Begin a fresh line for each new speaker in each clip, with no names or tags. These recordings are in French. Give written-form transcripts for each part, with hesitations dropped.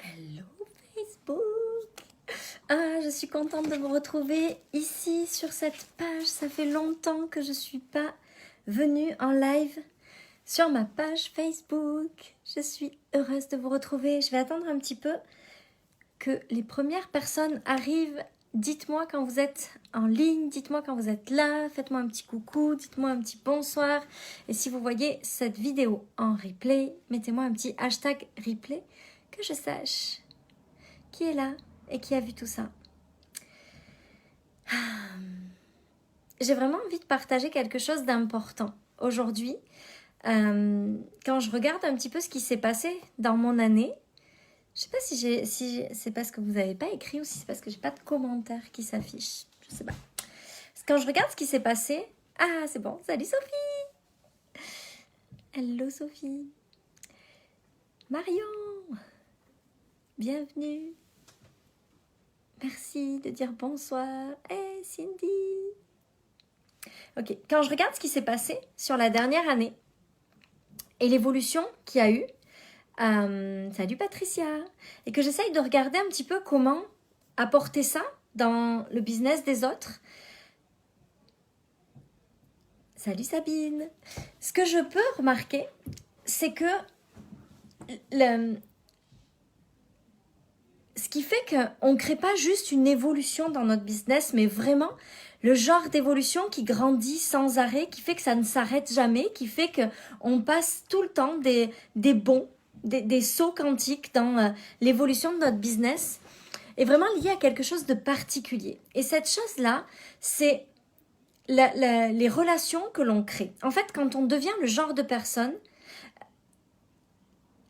Hello Facebook. Je suis contente de vous retrouver ici sur cette page. Ça fait longtemps que je ne suis pas venue en live sur ma page Facebook. Je suis heureuse de vous retrouver. Je vais attendre un petit peu que les premières personnes arrivent. Dites-moi quand vous êtes en ligne, dites-moi quand vous êtes là, faites-moi un petit coucou, dites-moi un petit bonsoir. Et si vous voyez cette vidéo en replay, mettez-moi un petit hashtag replay, que je sache qui est là et qui a vu tout ça. J'ai vraiment envie de partager quelque chose d'important aujourd'hui. Quand je regarde un petit peu ce qui s'est passé dans mon année, je sais pas si c'est parce que vous n'avez pas écrit ou si c'est parce que j'ai pas de commentaires qui s'affichent. Je sais pas. Quand je regarde ce qui s'est passé, c'est bon. Salut Sophie. Hello Sophie. Marion. Bienvenue. Merci de dire bonsoir. Hey Cindy. Ok, quand je regarde ce qui s'est passé sur la dernière année et l'évolution qu'il y a eu, salut Patricia, et que j'essaye de regarder un petit peu comment apporter ça dans le business des autres. Salut Sabine. Ce que je peux remarquer, c'est que ce qui fait qu'on ne crée pas juste une évolution dans notre business, mais vraiment le genre d'évolution qui grandit sans arrêt, qui fait que ça ne s'arrête jamais, qui fait qu'on passe tout le temps des bonds, des sauts quantiques dans l'évolution de notre business, est vraiment lié à quelque chose de particulier. Et cette chose-là, c'est les relations que l'on crée. En fait, quand on devient le genre de personne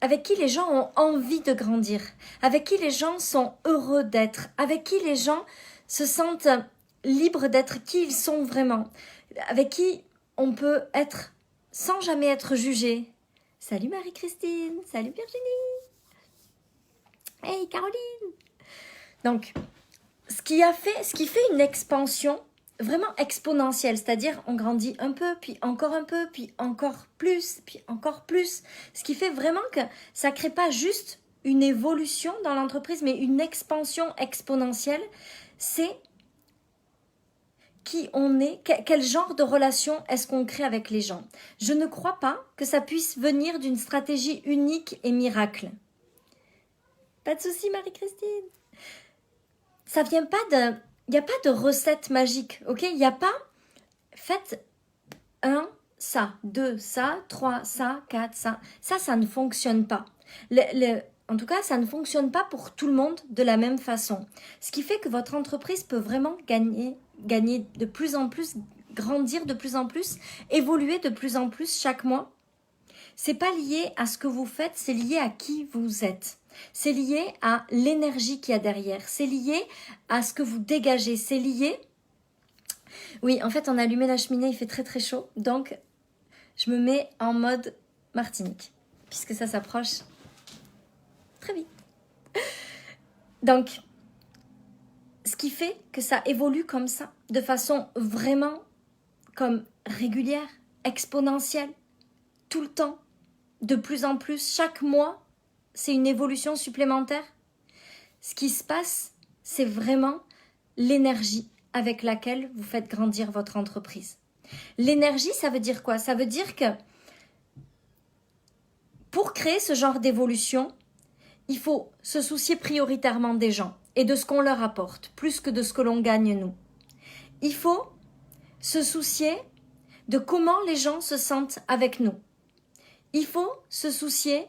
avec qui les gens ont envie de grandir, avec qui les gens sont heureux d'être, avec qui les gens se sentent libres d'être qui ils sont vraiment, avec qui on peut être sans jamais être jugé. Salut Marie-Christine, salut Virginie, hey Caroline. Donc, ce qui fait une expansion vraiment exponentielle, c'est-à-dire on grandit un peu, puis encore un peu, puis encore plus, puis encore plus. Ce qui fait vraiment que ça ne crée pas juste une évolution dans l'entreprise, mais une expansion exponentielle. C'est qui on est, quel genre de relation est-ce qu'on crée avec les gens. Je ne crois pas que ça puisse venir d'une stratégie unique et miracle. Pas de souci Marie-Christine. Ça vient pas de... Il n'y a pas de recette magique, ok? Il n'y a pas... Faites 1, ça, 2, ça, 3, ça, 4, ça. Ça ne fonctionne pas. En tout cas, ça ne fonctionne pas pour tout le monde de la même façon. Ce qui fait que votre entreprise peut vraiment gagner de plus en plus, grandir de plus en plus, évoluer de plus en plus chaque mois. C'est pas lié à ce que vous faites, c'est lié à qui vous êtes. C'est lié à l'énergie qu'il y a derrière. C'est lié à ce que vous dégagez. C'est lié... Oui, en fait, on a allumé la cheminée, il fait très très chaud. Donc, je me mets en mode Martinique, puisque ça s'approche très vite. Donc, ce qui fait que ça évolue comme ça, de façon vraiment comme régulière, exponentielle, tout le temps, de plus en plus, chaque mois, c'est une évolution supplémentaire. Ce qui se passe, c'est vraiment l'énergie avec laquelle vous faites grandir votre entreprise. L'énergie, ça veut dire quoi? Ça veut dire que pour créer ce genre d'évolution, il faut se soucier prioritairement des gens et de ce qu'on leur apporte, plus que de ce que l'on gagne nous. Il faut se soucier de comment les gens se sentent avec nous. Il faut se soucier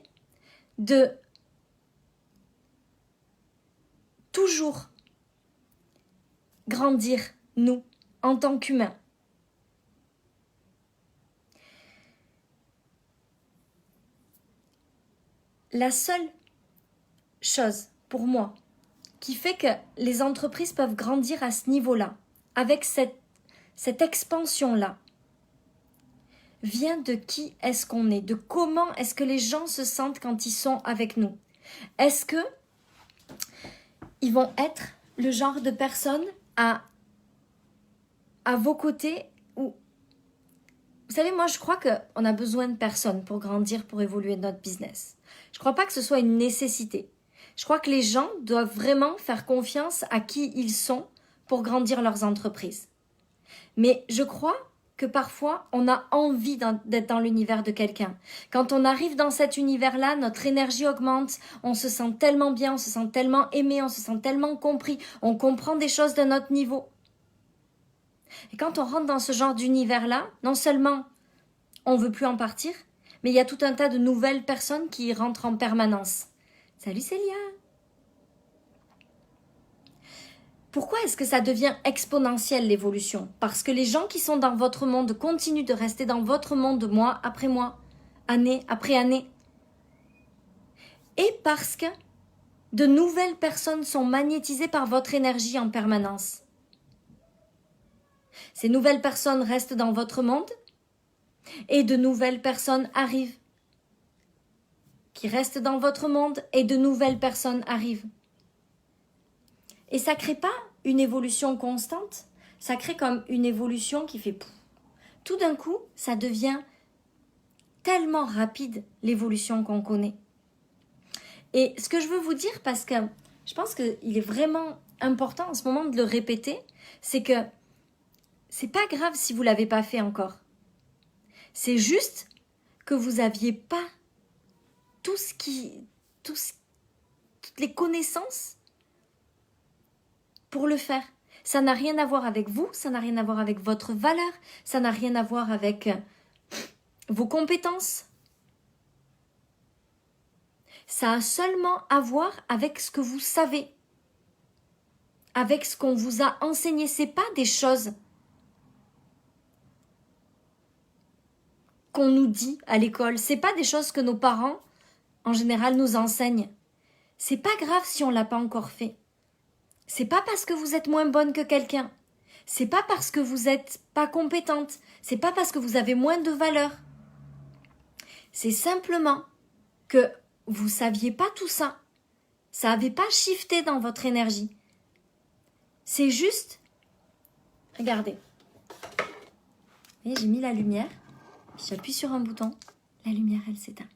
de toujours grandir, nous, en tant qu'humains. La seule chose, pour moi, qui fait que les entreprises peuvent grandir à ce niveau-là, avec cette expansion-là, vient de qui est-ce qu'on est, de comment est-ce que les gens se sentent quand ils sont avec nous. Est-ce que ils vont être le genre de personnes à vos côtés ou... Vous savez, moi je crois qu'on a besoin de personnes pour grandir, pour évoluer notre business. Je ne crois pas que ce soit une nécessité. Je crois que les gens doivent vraiment faire confiance à qui ils sont pour grandir leurs entreprises. Mais je crois que parfois, on a envie d'être dans l'univers de quelqu'un. Quand on arrive dans cet univers-là, notre énergie augmente, on se sent tellement bien, on se sent tellement aimé, on se sent tellement compris, on comprend des choses de notre niveau. Et quand on rentre dans ce genre d'univers-là, non seulement on veut plus en partir, mais il y a tout un tas de nouvelles personnes qui y rentrent en permanence. Salut Célia! Pourquoi est-ce que ça devient exponentiel l'évolution? Parce que les gens qui sont dans votre monde continuent de rester dans votre monde mois après mois, année après année. Et parce que de nouvelles personnes sont magnétisées par votre énergie en permanence. Ces nouvelles personnes restent dans votre monde et de nouvelles personnes arrivent. Qui restent dans votre monde et de nouvelles personnes arrivent. Et ça ne crée pas une évolution constante, ça crée comme une évolution qui fait... Tout d'un coup, ça devient tellement rapide, l'évolution qu'on connaît. Et ce que je veux vous dire, parce que je pense qu'il est vraiment important en ce moment de le répéter, c'est que c'est pas grave si vous ne l'avez pas fait encore. C'est juste que vous n'aviez pas toutes les connaissances pour le faire. Ça n'a rien à voir avec vous, ça n'a rien à voir avec votre valeur, ça n'a rien à voir avec vos compétences. Ça a seulement à voir avec ce que vous savez, avec ce qu'on vous a enseigné. C'est pas des choses qu'on nous dit à l'école, c'est pas des choses que nos parents, en général, nous enseignent. C'est pas grave si on l'a pas encore fait. C'est pas parce que vous êtes moins bonne que quelqu'un. C'est pas parce que vous êtes pas compétente. C'est pas parce que vous avez moins de valeur. C'est simplement que vous saviez pas tout ça. Ça avait pas shifté dans votre énergie. C'est juste... Regardez. Vous voyez, j'ai mis la lumière. J'appuie sur un bouton. La lumière, elle s'éteint.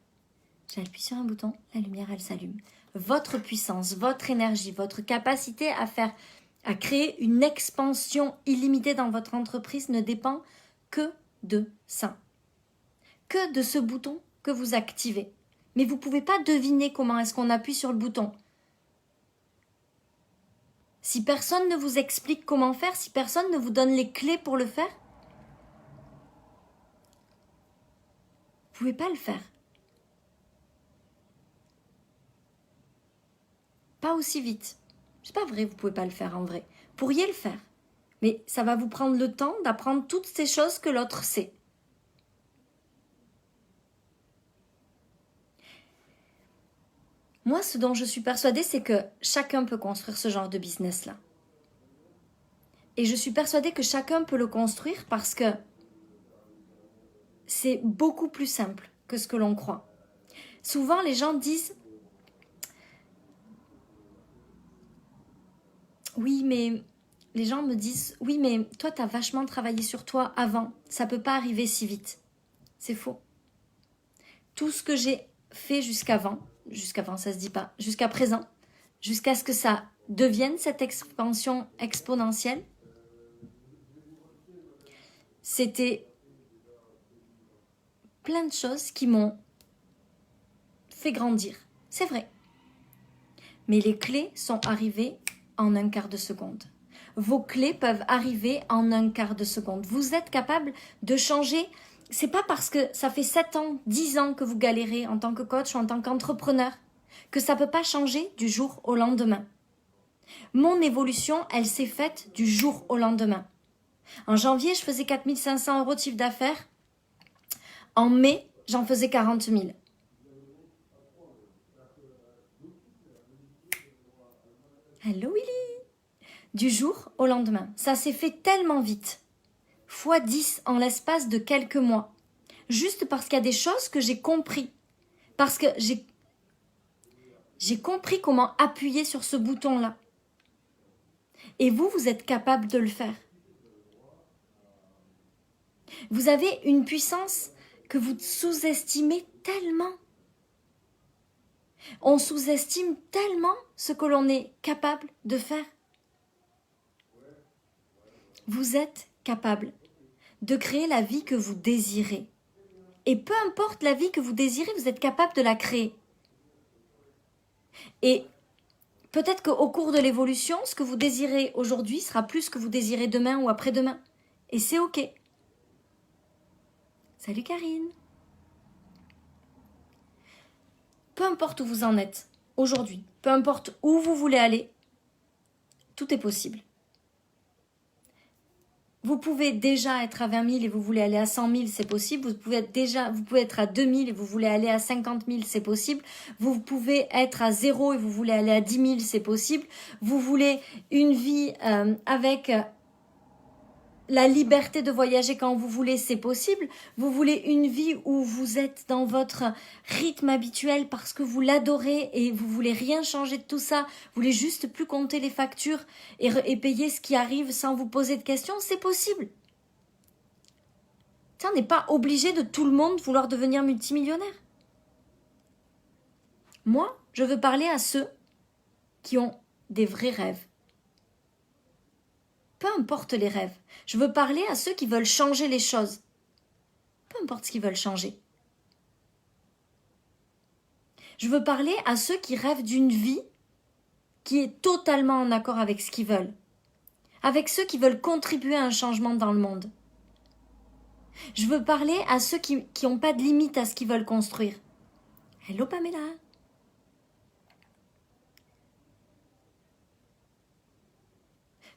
J'appuie sur un bouton. La lumière, elle s'allume. Votre puissance, votre énergie, votre capacité à créer une expansion illimitée dans votre entreprise ne dépend que de ça. Que de ce bouton que vous activez. Mais vous ne pouvez pas deviner comment est-ce qu'on appuie sur le bouton. Si personne ne vous explique comment faire, si personne ne vous donne les clés pour le faire, vous ne pouvez pas le faire. Pas aussi vite. C'est pas vrai, vous pouvez pas le faire en vrai. Vous pourriez le faire. Mais ça va vous prendre le temps d'apprendre toutes ces choses que l'autre sait. Moi, ce dont je suis persuadée, c'est que chacun peut construire ce genre de business-là. Et je suis persuadée que chacun peut le construire parce que c'est beaucoup plus simple que ce que l'on croit. Souvent, les gens disent « Oui, mais... » Les gens me disent « Oui, mais toi, tu as vachement travaillé sur toi avant. Ça ne peut pas arriver si vite. » C'est faux. Tout ce que j'ai fait jusqu'à présent, jusqu'à ce que ça devienne cette expansion exponentielle, c'était plein de choses qui m'ont fait grandir. C'est vrai. Mais les clés sont arrivées en un quart de seconde. Vos clés peuvent arriver en un quart de seconde. Vous êtes capable de changer. C'est pas parce que ça fait 7 ans, 10 ans que vous galérez en tant que coach ou en tant qu'entrepreneur que ça peut pas changer du jour au lendemain. Mon évolution, elle s'est faite du jour au lendemain. En janvier, je faisais 4 500 € de chiffre d'affaires. En mai, j'en faisais 40 000. Hello Willy! Du jour au lendemain. Ça s'est fait tellement vite. Fois 10 en l'espace de quelques mois. Juste parce qu'il y a des choses que j'ai compris. Parce que j'ai compris comment appuyer sur ce bouton-là. Et vous êtes capable de le faire. Vous avez une puissance que vous sous-estimez tellement. On sous-estime tellement ce que l'on est capable de faire. Vous êtes capable de créer la vie que vous désirez. Et peu importe la vie que vous désirez, vous êtes capable de la créer. Et peut-être qu'au cours de l'évolution, ce que vous désirez aujourd'hui sera plus ce que vous désirez demain ou après-demain. Et c'est OK. Salut Karine. Peu importe où vous en êtes aujourd'hui, peu importe où vous voulez aller, tout est possible. Vous pouvez déjà être à 20 000 et vous voulez aller à 100 000, c'est possible. Vous pouvez être à 2 000 et vous voulez aller à 50 000, c'est possible. Vous pouvez être à 0 et vous voulez aller à 10 000, c'est possible. Vous voulez une vie avec la liberté de voyager quand vous voulez, c'est possible. Vous voulez une vie où vous êtes dans votre rythme habituel parce que vous l'adorez et vous voulez rien changer de tout ça. Vous voulez juste plus compter les factures et payer ce qui arrive sans vous poser de questions, c'est possible. On n'est pas obligé de tout le monde vouloir devenir multimillionnaire. Moi, je veux parler à ceux qui ont des vrais rêves. Peu importe les rêves. Je veux parler à ceux qui veulent changer les choses. Peu importe ce qu'ils veulent changer. Je veux parler à ceux qui rêvent d'une vie qui est totalement en accord avec ce qu'ils veulent. Avec ceux qui veulent contribuer à un changement dans le monde. Je veux parler à ceux qui n'ont pas de limite à ce qu'ils veulent construire. Hello Pamela.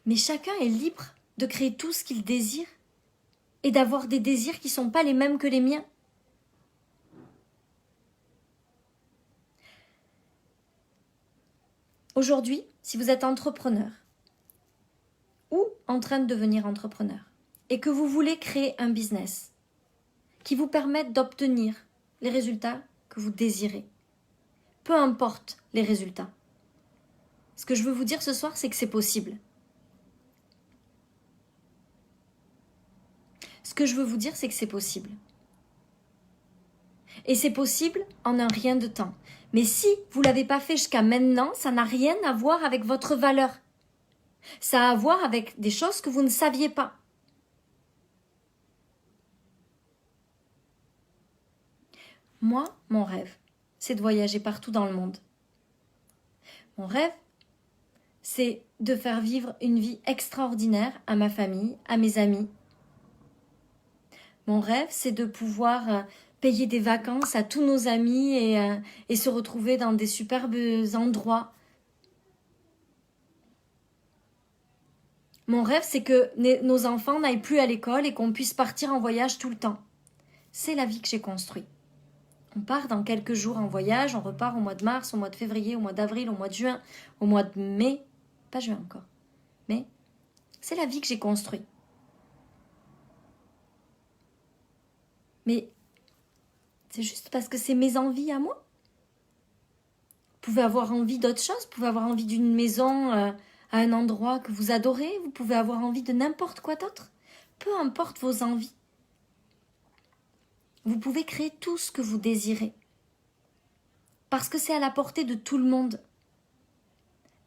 Mais chacun est libre de créer tout ce qu'il désire et d'avoir des désirs qui ne sont pas les mêmes que les miens. Aujourd'hui, si vous êtes entrepreneur ou en train de devenir entrepreneur et que vous voulez créer un business qui vous permette d'obtenir les résultats que vous désirez, peu importe les résultats, ce que je veux vous dire ce soir, c'est que c'est possible. Ce que je veux vous dire, c'est que c'est possible. Et c'est possible en un rien de temps. Mais si vous ne l'avez pas fait jusqu'à maintenant, ça n'a rien à voir avec votre valeur. Ça a à voir avec des choses que vous ne saviez pas. Moi, mon rêve, c'est de voyager partout dans le monde. Mon rêve, c'est de faire vivre une vie extraordinaire à ma famille, à mes amis. Mon rêve, c'est de pouvoir payer des vacances à tous nos amis et se retrouver dans des superbes endroits. Mon rêve, c'est que nos enfants n'aillent plus à l'école et qu'on puisse partir en voyage tout le temps. C'est la vie que j'ai construite. On part dans quelques jours en voyage, on repart au mois de mars, au mois de février, au mois d'avril, au mois de juin, au mois de mai. Pas juin encore. Mais c'est la vie que j'ai construite. Mais c'est juste parce que c'est mes envies à moi. Vous pouvez avoir envie d'autre chose, vous pouvez avoir envie d'une maison à un endroit que vous adorez, vous pouvez avoir envie de n'importe quoi d'autre. Peu importe vos envies. Vous pouvez créer tout ce que vous désirez. Parce que c'est à la portée de tout le monde.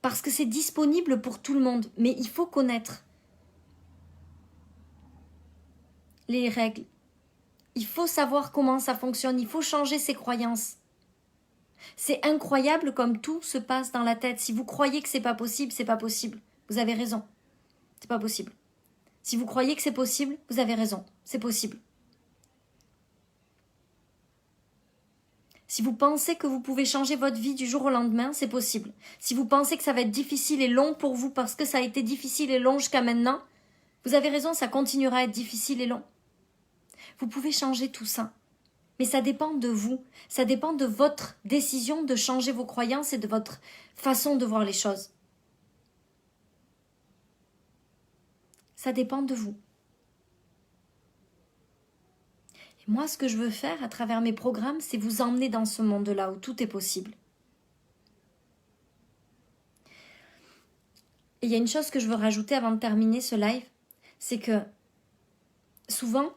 Parce que c'est disponible pour tout le monde. Mais il faut connaître les règles. Il faut savoir comment ça fonctionne. Il faut changer ses croyances. C'est incroyable comme tout se passe dans la tête. Si vous croyez que c'est pas possible, c'est pas possible. Vous avez raison. C'est pas possible. Si vous croyez que c'est possible, vous avez raison. C'est possible. Si vous pensez que vous pouvez changer votre vie du jour au lendemain, c'est possible. Si vous pensez que ça va être difficile et long pour vous parce que ça a été difficile et long jusqu'à maintenant, vous avez raison, ça continuera à être difficile et long. Vous pouvez changer tout ça. Mais ça dépend de vous. Ça dépend de votre décision de changer vos croyances et de votre façon de voir les choses. Ça dépend de vous. Et moi, ce que je veux faire à travers mes programmes, c'est vous emmener dans ce monde-là où tout est possible. Et il y a une chose que je veux rajouter avant de terminer ce live, c'est que souvent,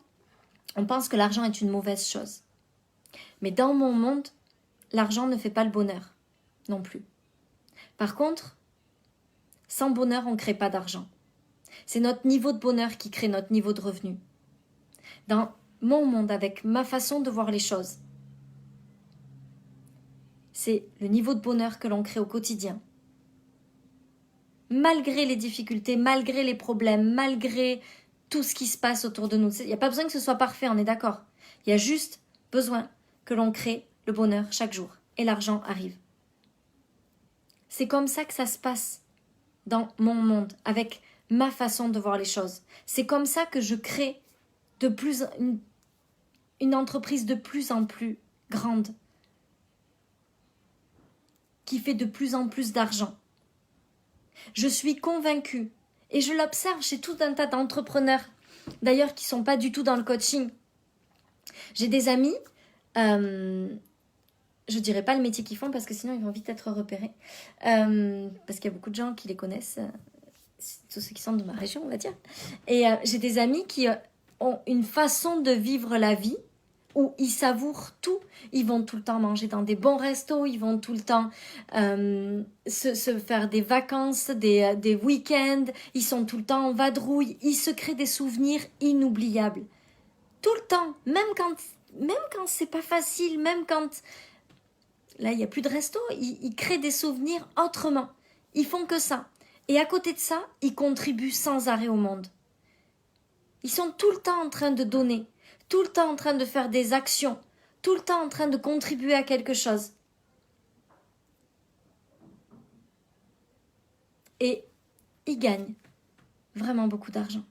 on pense que l'argent est une mauvaise chose. Mais dans mon monde, l'argent ne fait pas le bonheur. non plus. Par contre, sans bonheur, on ne crée pas d'argent. C'est notre niveau de bonheur qui crée notre niveau de revenu. Dans mon monde, avec ma façon de voir les choses, c'est le niveau de bonheur que l'on crée au quotidien. Malgré les difficultés, malgré les problèmes, malgré tout ce qui se passe autour de nous. Il n'y a pas besoin que ce soit parfait, on est d'accord. Il y a juste besoin que l'on crée le bonheur chaque jour. Et l'argent arrive. C'est comme ça que ça se passe dans mon monde, avec ma façon de voir les choses. C'est comme ça que je crée une entreprise de plus en plus grande, qui fait de plus en plus d'argent. Je suis convaincue, et je l'observe chez tout un tas d'entrepreneurs, d'ailleurs qui ne sont pas du tout dans le coaching. J'ai des amis, je ne dirais pas le métier qu'ils font parce que sinon ils vont vite être repérés, parce qu'il y a beaucoup de gens qui les connaissent, tous ceux qui sont de ma région, on va dire. Et j'ai des amis qui ont une façon de vivre la vie où ils savourent tout. Ils vont tout le temps manger dans des bons restos, ils vont tout le temps se faire des vacances, des week-ends, ils sont tout le temps en vadrouille, ils se créent des souvenirs inoubliables. Tout le temps, même quand c'est pas facile, même quand là il n'y a plus de resto, ils créent des souvenirs autrement. Ils font que ça. Et à côté de ça, ils contribuent sans arrêt au monde. Ils sont tout le temps en train de donner, tout le temps en train de faire des actions, tout le temps en train de contribuer à quelque chose. Et ils gagnent vraiment beaucoup d'argent.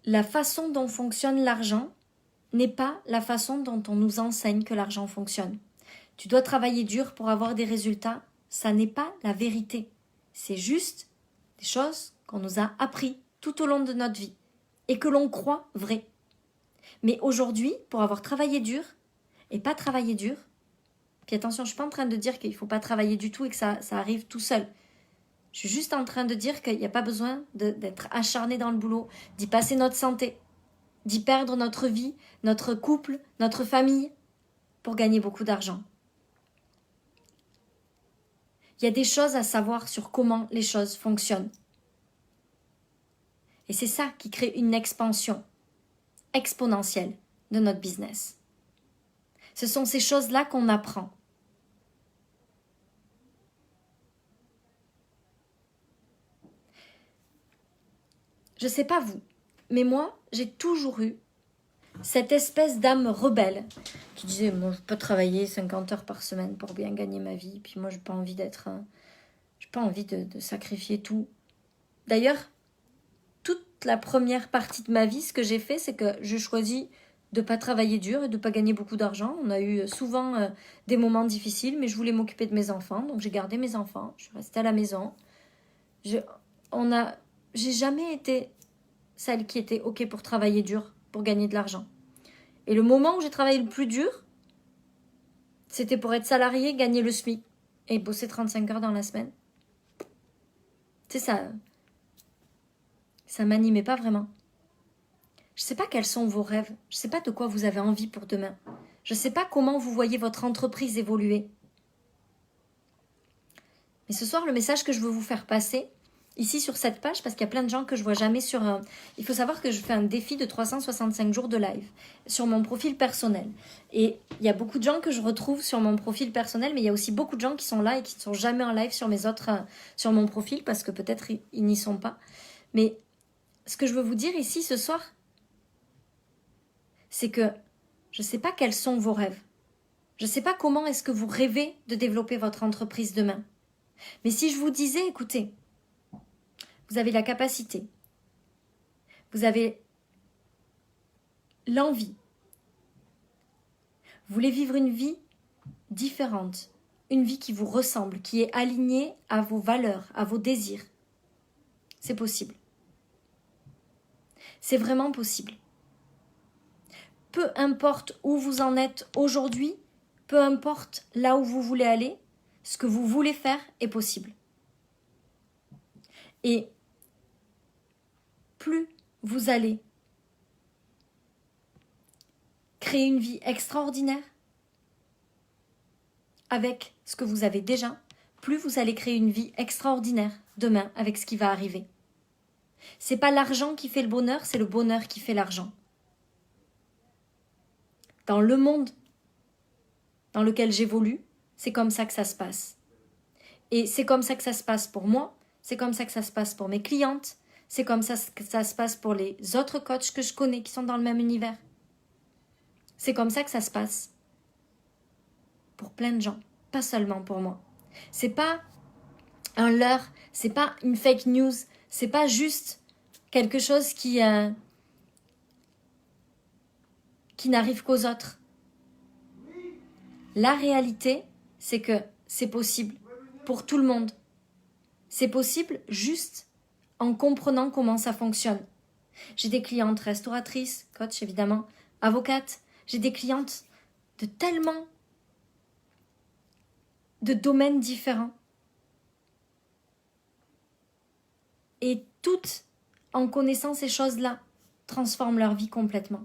La façon dont fonctionne l'argent n'est pas la façon dont on nous enseigne que l'argent fonctionne. Tu dois travailler dur pour avoir des résultats, ça n'est pas la vérité. C'est juste des choses qu'on nous a appris tout au long de notre vie et que l'on croit vraies. Mais aujourd'hui, pour avoir travaillé dur et pas travaillé dur, puis attention, je ne suis pas en train de dire qu'il ne faut pas travailler du tout et que ça arrive tout seul. Je suis juste en train de dire qu'il n'y a pas besoin d'être acharné dans le boulot, d'y passer notre santé, d'y perdre notre vie, notre couple, notre famille, pour gagner beaucoup d'argent. Il y a des choses à savoir sur comment les choses fonctionnent. Et c'est ça qui crée une expansion exponentielle de notre business. Ce sont ces choses-là qu'on apprend. Je ne sais pas vous, mais moi, j'ai toujours eu cette espèce d'âme rebelle qui disait, moi, je peux travailler 50 heures par semaine pour bien gagner ma vie, puis moi, j'ai pas envie de sacrifier tout. D'ailleurs, toute la première partie de ma vie, ce que j'ai fait, c'est que je choisis de pas travailler dur et de pas gagner beaucoup d'argent. On a eu souvent des moments difficiles, mais je voulais m'occuper de mes enfants, donc j'ai gardé mes enfants, je suis restée à la maison. J'ai jamais été celle qui était OK pour travailler dur, pour gagner de l'argent. Et le moment où j'ai travaillé le plus dur, c'était pour être salarié, gagner le SMIC et bosser 35 heures dans la semaine. Tu sais, ça m'animait pas vraiment. Je sais pas quels sont vos rêves, je sais pas de quoi vous avez envie pour demain. Je sais pas comment vous voyez votre entreprise évoluer. Mais ce soir, le message que je veux vous faire passer, ici sur cette page, parce qu'il y a plein de gens que je vois jamais sur... Il faut savoir que je fais un défi de 365 jours de live sur mon profil personnel. Et il y a beaucoup de gens que je retrouve sur mon profil personnel, mais il y a aussi beaucoup de gens qui sont là et qui ne sont jamais en live sur sur mon profil, parce que peut-être ils n'y sont pas. Mais ce que je veux vous dire ici ce soir, c'est que je ne sais pas quels sont vos rêves. Je ne sais pas comment est-ce que vous rêvez de développer votre entreprise demain. Mais si je vous disais, écoutez, vous avez la capacité, vous avez l'envie, vous voulez vivre une vie différente, une vie qui vous ressemble, qui est alignée à vos valeurs, à vos désirs, c'est possible. C'est vraiment possible. Peu importe où vous en êtes aujourd'hui, peu importe là où vous voulez aller, ce que vous voulez faire est possible. Et plus vous allez créer une vie extraordinaire avec ce que vous avez déjà, plus vous allez créer une vie extraordinaire demain avec ce qui va arriver. C'est pas l'argent qui fait le bonheur, c'est le bonheur qui fait l'argent. Dans le monde dans lequel j'évolue, c'est comme ça que ça se passe. Et c'est comme ça que ça se passe pour moi, c'est comme ça que ça se passe pour mes clientes, c'est comme ça que ça se passe pour les autres coachs que je connais qui sont dans le même univers. C'est comme ça que ça se passe. Pour plein de gens, pas seulement pour moi. C'est pas un leurre, c'est pas une fake news, c'est pas juste quelque chose qui n'arrive qu'aux autres. La réalité, c'est que c'est possible pour tout le monde. C'est possible juste en comprenant comment ça fonctionne. J'ai des clientes restauratrices, coach évidemment, avocates. J'ai des clientes de tellement de domaines différents. Et toutes, en connaissant ces choses-là, transforment leur vie complètement.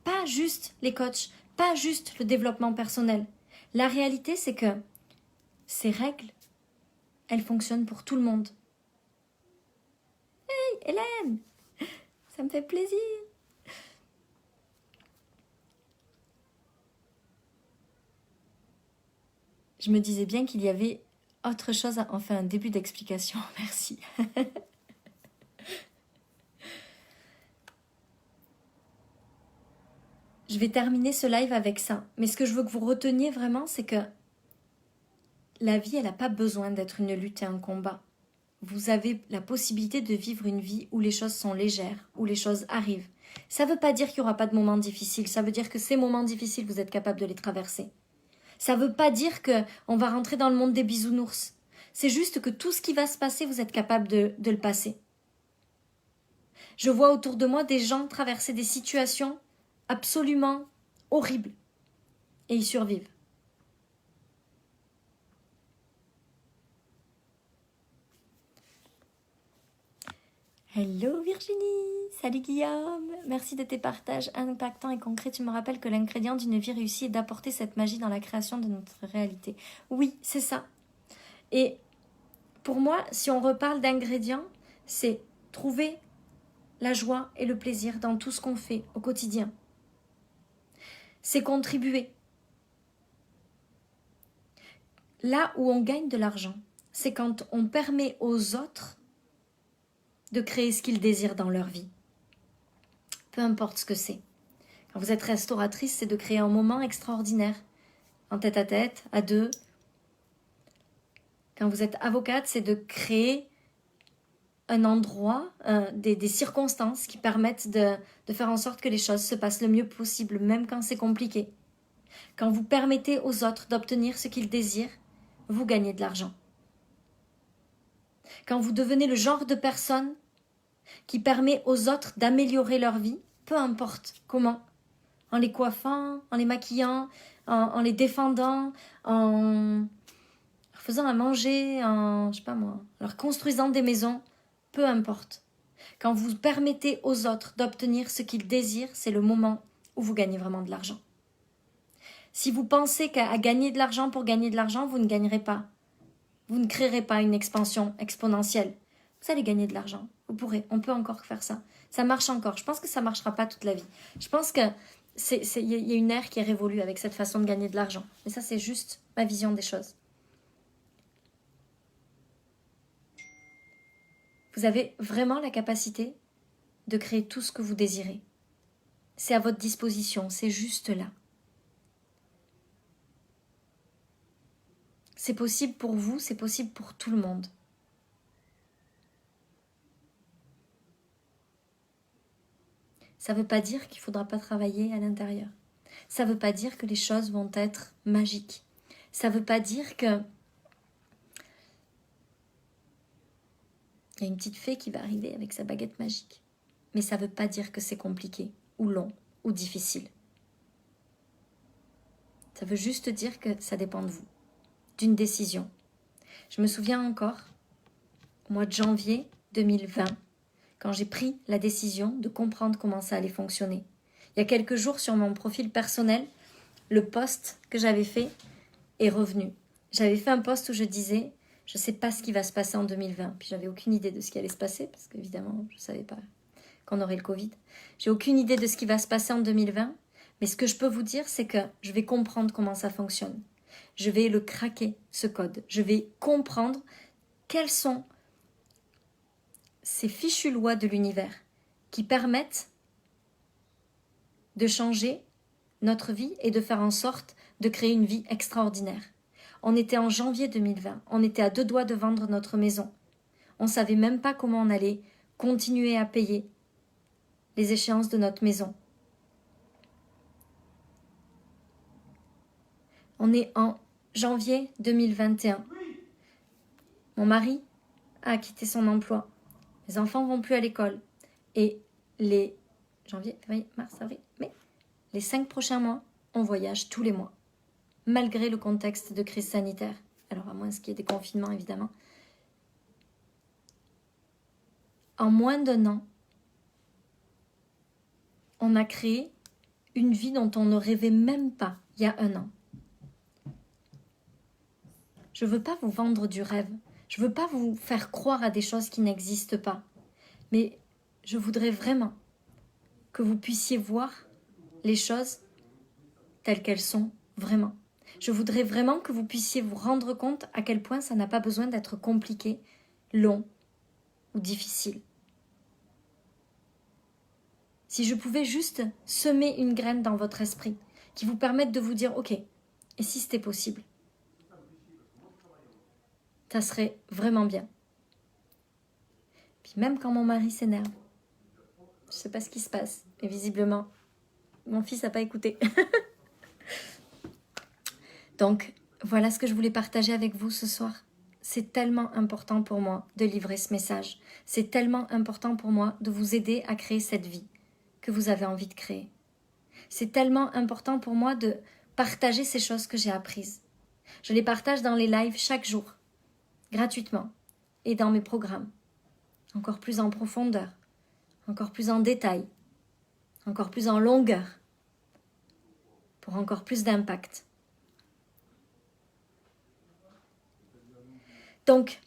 Pas juste les coachs, pas juste le développement personnel. La réalité, c'est que ces règles, elles fonctionnent pour tout le monde. Hey, Hélène, ça me fait plaisir. Je me disais bien qu'il y avait autre chose, enfin un début d'explication, merci. Je vais terminer ce live avec ça. Mais ce que je veux que vous reteniez vraiment, c'est que la vie, elle n'a pas besoin d'être une lutte et un combat. Vous avez la possibilité de vivre une vie où les choses sont légères, où les choses arrivent. Ça ne veut pas dire qu'il n'y aura pas de moments difficiles, ça veut dire que ces moments difficiles, vous êtes capable de les traverser. Ça ne veut pas dire qu'on va rentrer dans le monde des bisounours. C'est juste que tout ce qui va se passer, vous êtes capable de le passer. Je vois autour de moi des gens traverser des situations absolument horribles. Et ils survivent. Hello Virginie, salut Guillaume, merci de tes partages impactants et concrets. Tu me rappelles que l'ingrédient d'une vie réussie est d'apporter cette magie dans la création de notre réalité. Oui, c'est ça. Et pour moi, si on reparle d'ingrédients, c'est trouver la joie et le plaisir dans tout ce qu'on fait au quotidien. C'est contribuer. Là où on gagne de l'argent, c'est quand on permet aux autres de créer ce qu'ils désirent dans leur vie. Peu importe ce que c'est. Quand vous êtes restauratrice, c'est de créer un moment extraordinaire, en tête, à deux. Quand vous êtes avocate, c'est de créer un endroit, des circonstances qui permettent de faire en sorte que les choses se passent le mieux possible, même quand c'est compliqué. Quand vous permettez aux autres d'obtenir ce qu'ils désirent, vous gagnez de l'argent. Quand vous devenez le genre de personne qui permet aux autres d'améliorer leur vie, peu importe comment, en les coiffant, en les maquillant, en les défendant, en leur faisant à manger, en leur construisant des maisons, peu importe. Quand vous permettez aux autres d'obtenir ce qu'ils désirent, c'est le moment où vous gagnez vraiment de l'argent. Si vous pensez qu'à gagner de l'argent pour gagner de l'argent, vous ne gagnerez pas. Vous ne créerez pas une expansion exponentielle. Vous allez gagner de l'argent. Vous pourrez. On peut encore faire ça. Ça marche encore. Je pense que ça ne marchera pas toute la vie. Je pense qu'il y a une ère qui est révolue avec cette façon de gagner de l'argent. Mais ça, c'est juste ma vision des choses. Vous avez vraiment la capacité de créer tout ce que vous désirez. C'est à votre disposition. C'est juste là. C'est possible pour vous, c'est possible pour tout le monde. Ça ne veut pas dire qu'il ne faudra pas travailler à l'intérieur. Ça ne veut pas dire que les choses vont être magiques. Ça ne veut pas dire que il y a une petite fée qui va arriver avec sa baguette magique. Mais ça ne veut pas dire que c'est compliqué, ou long, ou difficile. Ça veut juste dire que ça dépend de vous, d'une décision. Je me souviens encore, au mois de janvier 2020, quand j'ai pris la décision de comprendre comment ça allait fonctionner. Il y a quelques jours sur mon profil personnel, le post que j'avais fait est revenu. J'avais fait un post où je disais « Je ne sais pas ce qui va se passer en 2020 ». Puis j'avais aucune idée de ce qui allait se passer parce qu'évidemment, je ne savais pas qu'on aurait le Covid. J'ai aucune idée de ce qui va se passer en 2020. Mais ce que je peux vous dire, c'est que je vais comprendre comment ça fonctionne. Je vais le craquer, ce code. Je vais comprendre quelles sont ces fichues lois de l'univers qui permettent de changer notre vie et de faire en sorte de créer une vie extraordinaire. On était en janvier 2020, on était à 2 doigts de vendre notre maison. On ne savait même pas comment on allait continuer à payer les échéances de notre maison. On est en janvier 2021. Mon mari a quitté son emploi. Les enfants vont plus à l'école. Et les janvier, février, mars, avril, mai, les 5 prochains mois, on voyage tous les mois. Malgré le contexte de crise sanitaire. Alors à moins qu'il y ait des confinements, évidemment. En moins d'1 an, on a créé une vie dont on ne rêvait même pas il y a 1 an. Je ne veux pas vous vendre du rêve. Je ne veux pas vous faire croire à des choses qui n'existent pas. Mais je voudrais vraiment que vous puissiez voir les choses telles qu'elles sont vraiment. Je voudrais vraiment que vous puissiez vous rendre compte à quel point ça n'a pas besoin d'être compliqué, long ou difficile. Si je pouvais juste semer une graine dans votre esprit qui vous permette de vous dire « Ok, et si c'était possible ?» Ça serait vraiment bien. Puis même quand mon mari s'énerve, je ne sais pas ce qui se passe, mais visiblement, mon fils n'a pas écouté. Donc, voilà ce que je voulais partager avec vous ce soir. C'est tellement important pour moi de livrer ce message. C'est tellement important pour moi de vous aider à créer cette vie que vous avez envie de créer. C'est tellement important pour moi de partager ces choses que j'ai apprises. Je les partage dans les lives chaque jour, gratuitement, et dans mes programmes. Encore plus en profondeur, encore plus en détail, encore plus en longueur, pour encore plus d'impact. Donc,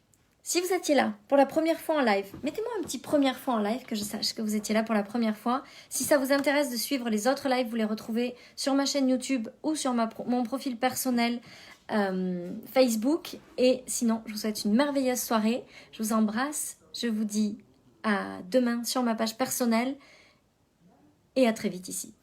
si vous étiez là pour la première fois en live, mettez-moi un petit première fois en live, que je sache que vous étiez là pour la première fois. Si ça vous intéresse de suivre les autres lives, vous les retrouvez sur ma chaîne YouTube ou sur mon profil personnel Facebook. Et sinon, je vous souhaite une merveilleuse soirée. Je vous embrasse. Je vous dis à demain sur ma page personnelle et à très vite ici.